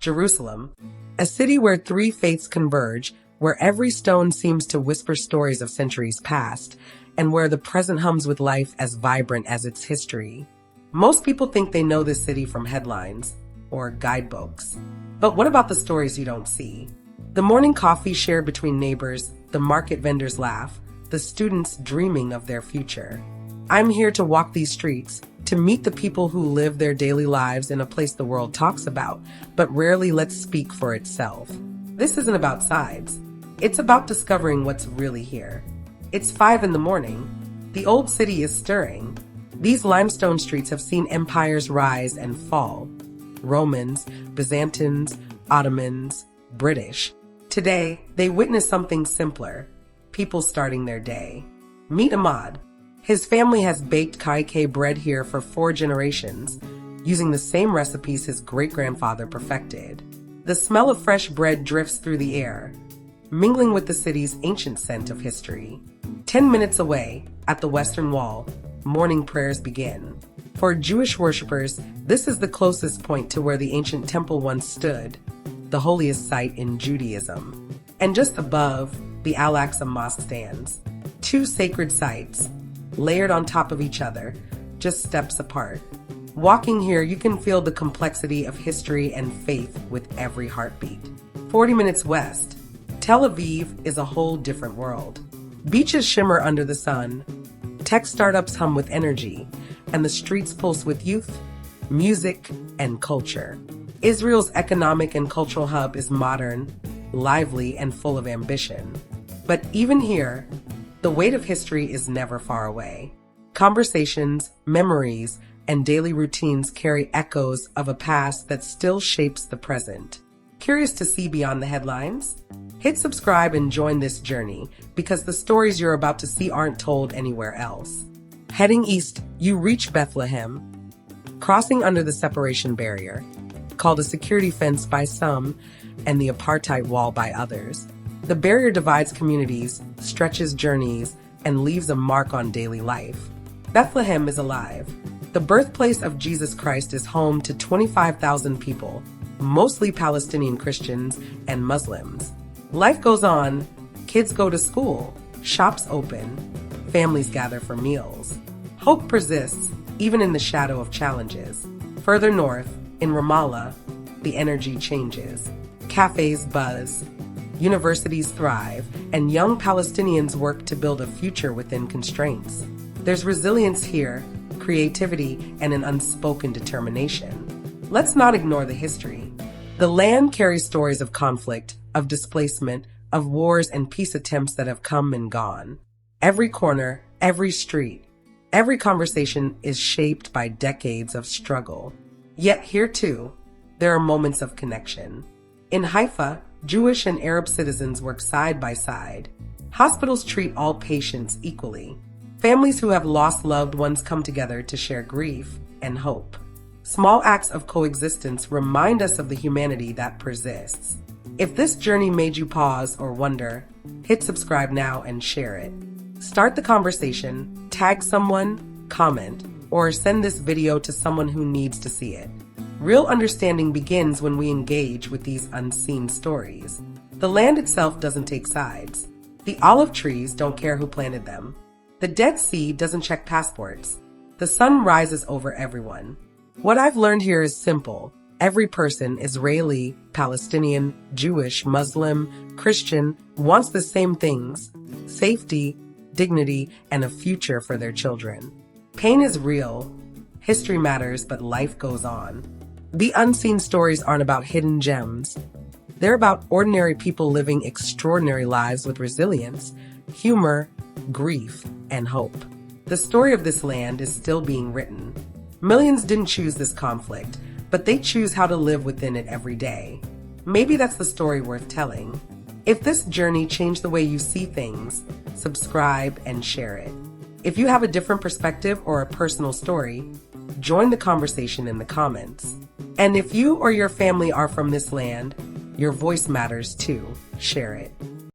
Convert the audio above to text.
Jerusalem, a city where three faiths converge, where every stone seems to whisper stories of centuries past, and where the present hums with life as vibrant as its history. Most people think they know this city from headlines or guidebooks. But what about the stories you don't see? The morning coffee shared between neighbors, the market vendors' laugh, the students dreaming of their future. I'm here to walk these streets, to meet the people who live their daily lives in a place the world talks about, but rarely lets speak for itself. This isn't about sides. It's about discovering what's really here. It's 5 in the morning. The old city is stirring. These limestone streets have seen empires rise and fall. Romans, Byzantines, Ottomans, British. Today, they witness something simpler. People starting their day. Meet Ahmad. His family has baked kaikeh bread here for 4 generations, using the same recipes his great-grandfather perfected. The smell of fresh bread drifts through the air, mingling with the city's ancient scent of history. 10 minutes away, at the Western Wall, morning prayers begin. For Jewish worshippers, this is the closest point to where the ancient temple once stood, the holiest site in Judaism. And just above, the Al-Aqsa Mosque stands. 2 sacred sites, layered on top of each other, just steps apart. Walking here, you can feel the complexity of history and faith with every heartbeat. 40 minutes west, Tel Aviv is a whole different world. Beaches shimmer under the sun, tech startups hum with energy, and the streets pulse with youth, music, and culture. Israel's economic and cultural hub is modern, lively, and full of ambition. But even here, the weight of history is never far away. Conversations, memories, and daily routines carry echoes of a past that still shapes the present. Curious to see beyond the headlines? Hit subscribe and join this journey, because the stories you're about to see aren't told anywhere else. Heading east, you reach Bethlehem, crossing under the separation barrier, called a security fence by some and the apartheid wall by others. The barrier divides communities, stretches journeys, and leaves a mark on daily life. Bethlehem is alive. The birthplace of Jesus Christ is home to 25,000 people, mostly Palestinian Christians and Muslims. Life goes on, kids go to school, shops open, families gather for meals. Hope persists, even in the shadow of challenges. Further north, in Ramallah, the energy changes. Cafes buzz, universities thrive, and young Palestinians work to build a future within constraints. There's resilience here, creativity, and an unspoken determination. Let's not ignore the history. The land carries stories of conflict, of displacement, of wars and peace attempts that have come and gone. Every corner, every street, every conversation is shaped by decades of struggle. Yet here too, there are moments of connection. In Haifa, Jewish and Arab citizens work side by side. Hospitals treat all patients equally. Families who have lost loved ones come together to share grief and hope. Small acts of coexistence remind us of the humanity that persists. If this journey made you pause or wonder, hit subscribe now and share it. Start the conversation, tag someone, comment, or send this video to someone who needs to see it. Real understanding begins when we engage with these unseen stories. The land itself doesn't take sides. The olive trees don't care who planted them. The Dead Sea doesn't check passports. The sun rises over everyone. What I've learned here is simple. Every person, Israeli, Palestinian, Jewish, Muslim, Christian, wants the same things: safety, dignity, and a future for their children. Pain is real. History matters, but life goes on. The unseen stories aren't about hidden gems. They're about ordinary people living extraordinary lives with resilience, humor, grief, and hope. The story of this land is still being written. Millions didn't choose this conflict, but they choose how to live within it every day. Maybe that's the story worth telling. If this journey changed the way you see things, subscribe and share it. If you have a different perspective or a personal story, join the conversation in the comments. And if you or your family are from this land, your voice matters too. Share it.